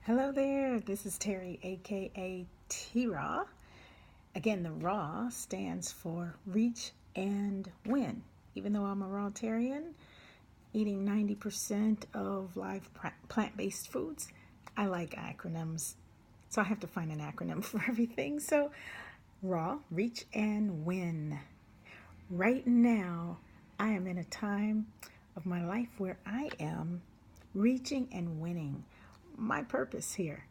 Hello there, this is Terry, aka T-Raw. Again, the RAW stands for Reach and Win. Even though I'm a Rawtarian, eating 90% of live plant-based foods, I like acronyms. So I have to find an acronym for everything. So RAW, Reach and Win. Right now, I am in a time of my life where I am reaching and winning. My purpose here.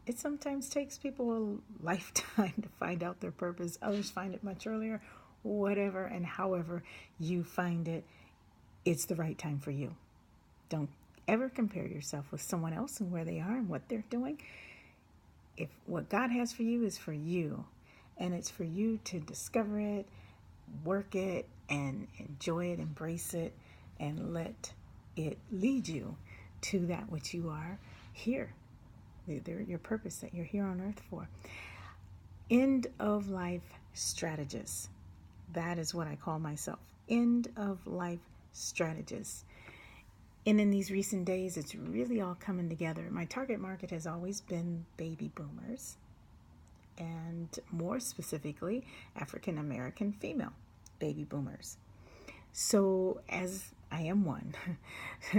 It sometimes takes people a lifetime to find out their purpose. Others find it much earlier. Whatever and however you find it, it's the right time for you. Don't ever compare yourself with someone else and where they are and what they're doing. If what God has for you is for you, and it's for you to discover it, work it, and enjoy it, embrace it, and let it lead you to that which you are here, your purpose that you're here on earth for. End of life strategist. That is what I call myself. End of life strategist. And in these recent days, it's really all coming together. My target market has always been baby boomers, and more specifically, African American female baby boomers. So, as I am one,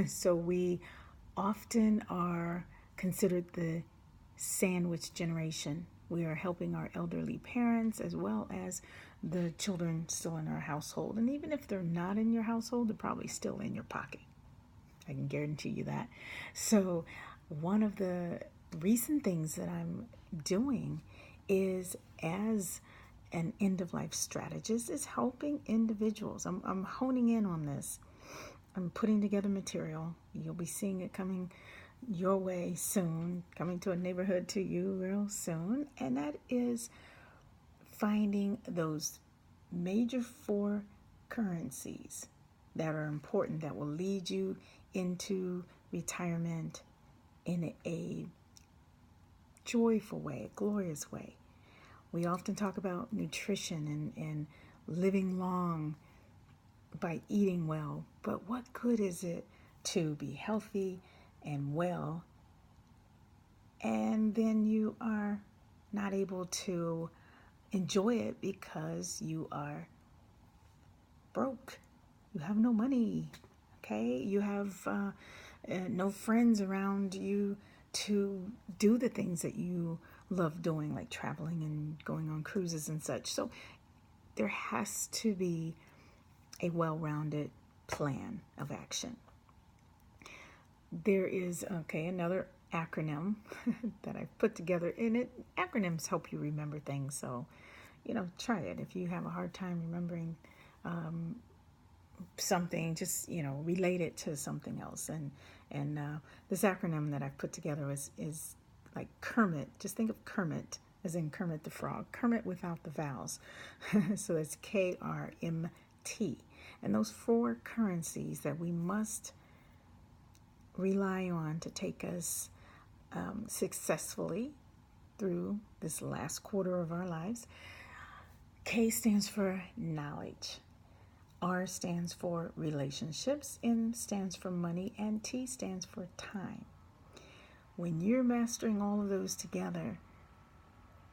so we often are considered the sandwich generation. We are helping our elderly parents as well as the children still in our household. And even if they're not in your household, they're probably still in your pocket. I can guarantee you that. So, one of the recent things that I'm doing is, as an end of life strategist, is helping individuals. I'm honing in on this. I'm putting together material. You'll be seeing it coming your way soon, coming to a neighborhood to you real soon. And that is finding those major four currencies that are important, that will lead you into retirement in a joyful way, a glorious way. We often talk about nutrition and living long by eating well, but what good is it to be healthy and well, and then you are not able to enjoy it because you are broke? You have no money, okay? You have no friends around you to do the things that you love doing, like traveling and going on cruises and such. So there has to be a well-rounded plan of action. There is, another acronym that I've put together, and acronyms help you remember things. So, try it. If you have a hard time remembering something, just, relate it to something else. And this acronym that I've put together is like Kermit. Just think of Kermit as in Kermit the Frog. Kermit without the vowels. So it's KRMT. And those four currencies that we must rely on to take us successfully through this last quarter of our lives. K stands for knowledge. R stands for relationships. M stands for money. And T stands for time. When you're mastering all of those together,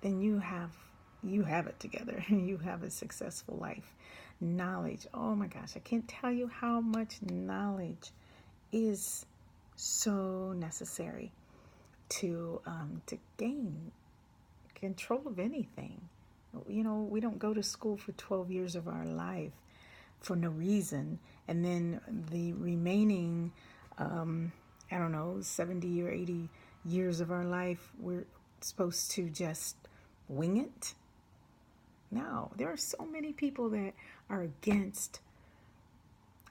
then you have it together. You have a successful life. Knowledge. Oh my gosh, I can't tell you how much knowledge is so necessary to gain control of anything. We don't go to school for 12 years of our life for no reason, and then the remaining 70 or 80 years of our life we're supposed to just wing it. No, there are so many people that are against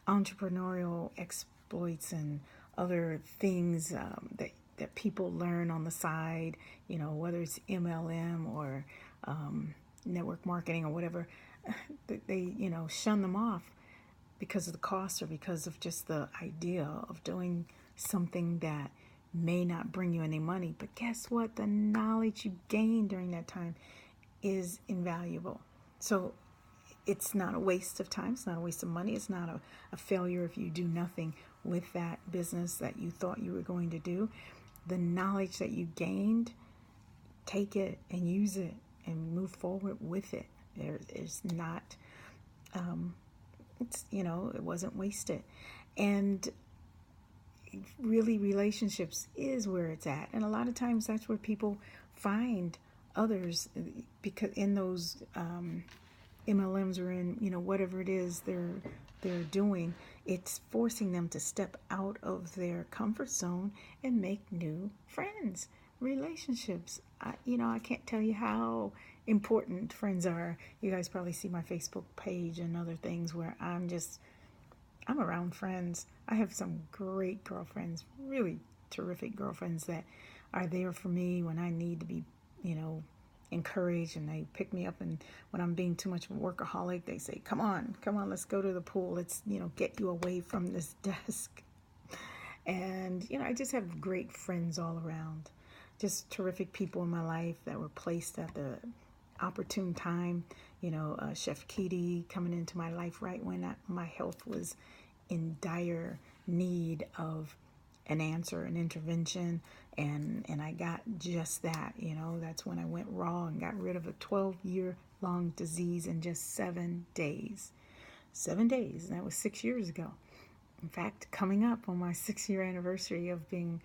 entrepreneurial exploits and other things that people learn on the side, whether it's MLM or network marketing or whatever. They shun them off because of the cost or because of just the idea of doing something that may not bring you any money. But guess what? The knowledge you gain during that time is invaluable. So it's not a waste of time. It's not a waste of money. It's not a failure if you do nothing with that business that you thought you were going to do. the knowledge that you gained, take it and use it and move forward with it. There's not, it wasn't wasted. And really, relationships is where it's at. And a lot of times that's where people find others, because in those MLMs or in, whatever it is they're doing, it's forcing them to step out of their comfort zone and make new friends, relationships. I can't tell you how important friends are. You guys probably see my Facebook page and other things where I'm around friends. I have some great girlfriends, really terrific girlfriends that are there for me when I need to be, encouraged, and they pick me up. And when I'm being too much of a workaholic, they say, come on, let's go to the pool. Let's, get you away from this desk. And, I just have great friends all around. Just terrific people in my life that were placed at the opportune time. Chef Kitty coming into my life right when my health was in dire need of an answer, an intervention, and I got just that. That's when I went raw and got rid of a 12-year-long disease in just 7 days. 7 days, and that was 6 years ago. In fact, coming up on my 6-year anniversary of being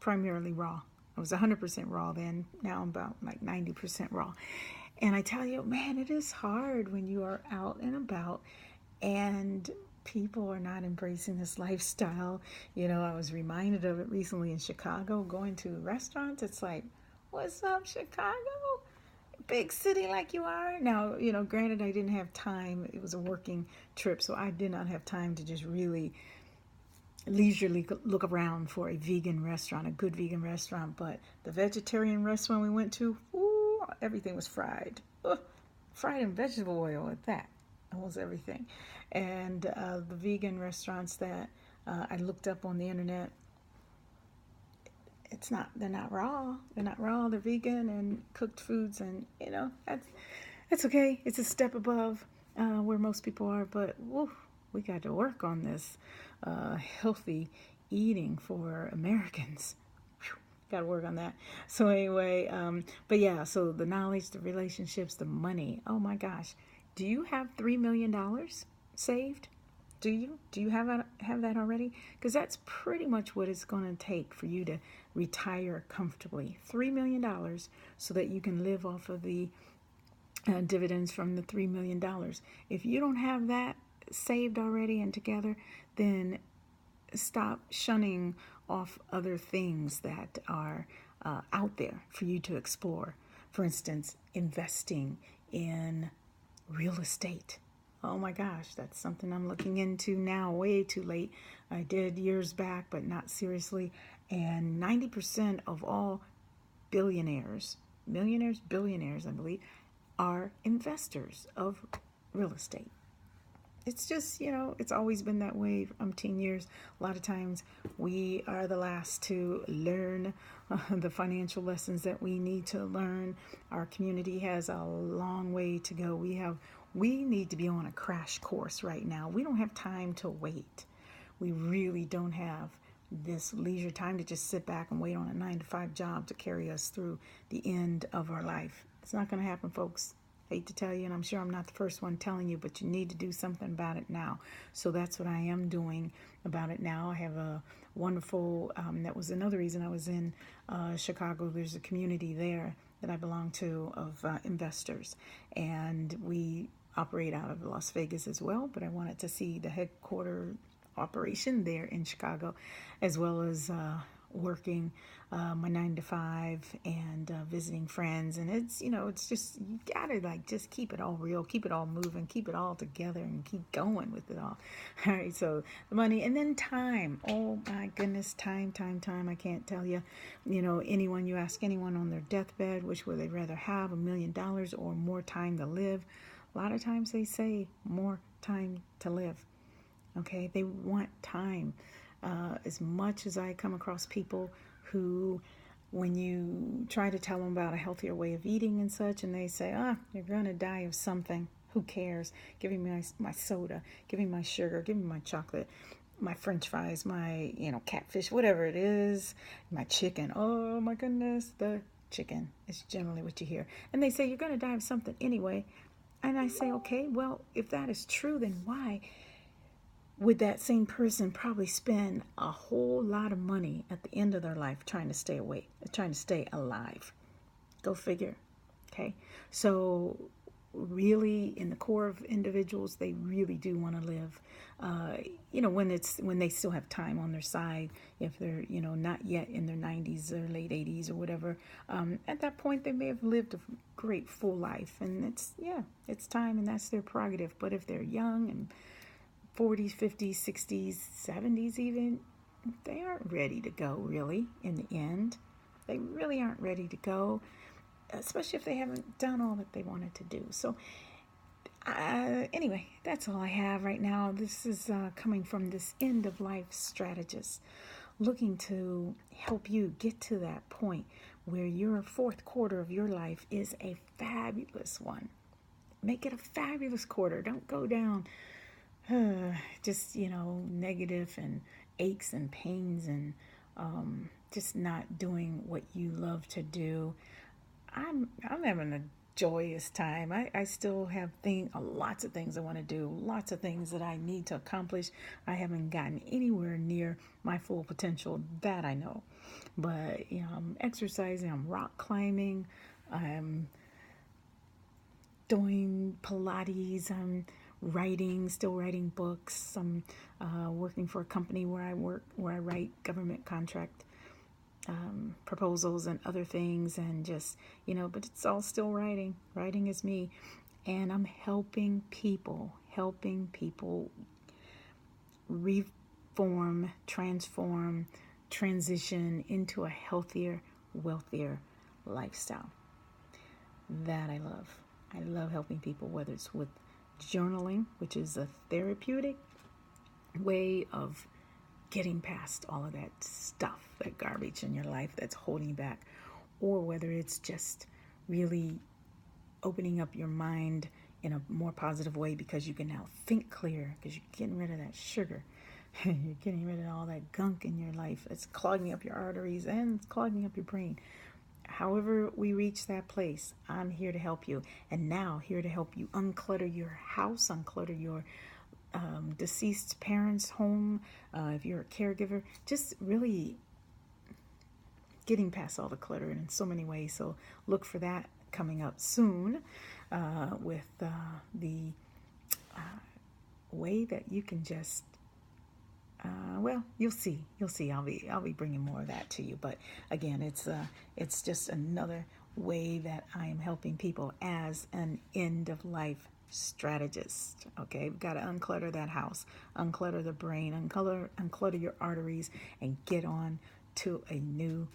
primarily raw. I was 100% raw then. Now I'm about like 90% raw. And I tell you, man, it is hard when you are out and about and people are not embracing this lifestyle. I was reminded of it recently in Chicago, going to restaurants. It's like, what's up, Chicago? Big city like you are. Now, granted, I didn't have time. It was a working trip, so I did not have time to just really leisurely look around for a vegan restaurant, a good vegan restaurant. But the vegetarian restaurant we went to, everything was fried. Fried in vegetable oil at that. Almost everything. And the vegan restaurants that I looked up on the internet, they're not raw. They're vegan and cooked foods, and that's okay. It's a step above where most people are, but we got to work on this healthy eating for Americans. Got to work on that. So anyway, but yeah, so the knowledge, the relationships, the money. Oh my gosh. Do you have $3 million saved? Do you have that already? Because that's pretty much what it's going to take for you to retire comfortably. $3 million so that you can live off of the dividends from the $3 million. If you don't have that saved already and together, then stop shunning off other things that are out there for you to explore. For instance, investing in real estate. Oh my gosh, that's something I'm looking into now, way too late. I did years back, but not seriously. And 90% of all billionaires, I believe, are investors of real estate. It's just, it's always been that way for umpteen years. A lot of times we are the last to learn the financial lessons that we need to learn. Our community has a long way to go. We need to be on a crash course right now. We don't have time to wait. We really don't have this leisure time to just sit back and wait on a 9-to-5 job to carry us through the end of our life. It's not going to happen, folks. Hate to tell you, and I'm sure I'm not the first one telling you, but you need to do something about it now. So that's what I am doing about it now. I have a wonderful, that was another reason I was in Chicago. There's a community there that I belong to of investors, and we operate out of Las Vegas as well, but I wanted to see the headquarter operation there in Chicago, as well as working my 9-to-5 and visiting friends. And it's just, you gotta just keep it all real, keep it all moving, keep it all together, and keep going with it all. All right, so the money, and then time. Oh my goodness, time. I can't tell you. You ask anyone on their deathbed, which would they rather have, $1 million or more time to live? A lot of times they say more time to live. Okay, they want time. As much as I come across people who, when you try to tell them about a healthier way of eating and such, and they say, you're going to die of something. Who cares? Give me my soda. Give me my sugar. Give me my chocolate. my French fries, my, catfish, whatever it is, my chicken. Oh my goodness, the chicken is generally what you hear. And they say you're going to die of something anyway. And I say, okay, well, if that is true, then why would that same person probably spend a whole lot of money at the end of their life trying to stay awake, trying to stay alive? Go figure. Okay. So really in the core of individuals, they really do want to live, when they still have time on their side, if they're, not yet in their 90s or late 80s or whatever. At that point, they may have lived a great full life, and it's time, and that's their prerogative. But if they're young and 40s, 50s, 60s, 70s even, they aren't ready to go, really, in the end. They really aren't ready to go, especially if they haven't done all that they wanted to do. So, anyway, that's all I have right now. This is coming from this end of life strategist, looking to help you get to that point where your fourth quarter of your life is a fabulous one. Make it a fabulous quarter. Don't go down just, negative and aches and pains and just not doing what you love to do. I'm having a joyous time. I still have lots of things I want to do, lots of things that I need to accomplish. I haven't gotten anywhere near my full potential, that I know. But I'm exercising, I'm rock climbing, I'm doing Pilates, I'm still writing books. I'm working for a company where I write government contract proposals and other things, and just, but it's all still writing. Writing is me. And I'm helping people reform, transform, transition into a healthier, wealthier lifestyle. That I love. I love helping people, whether it's with journaling, which is a therapeutic way of getting past all of that stuff, that garbage in your life that's holding you back, or whether it's just really opening up your mind in a more positive way because you can now think clear, because you're getting rid of that sugar. You're getting rid of all that gunk in your life. It's clogging up your arteries and it's clogging up your brain. However we reach that place, I'm here to help you. And now here to help you unclutter your house, unclutter your deceased parents' home, if you're a caregiver, just really getting past all the clutter in so many ways. So look for that coming up soon with the way that you can just you'll see. I'll be bringing more of that to you. But again, it's just another way that I am helping people as an end of life strategist. Okay, we've got to unclutter that house, unclutter the brain, unclutter your arteries, and get on to a new,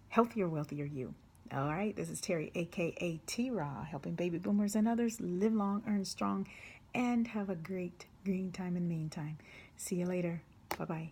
healthier, wealthier you. All right, this is Terry, aka T-Raw, helping baby boomers and others live long, earn strong, and have a great green time in the meantime. See you later. Bye-bye.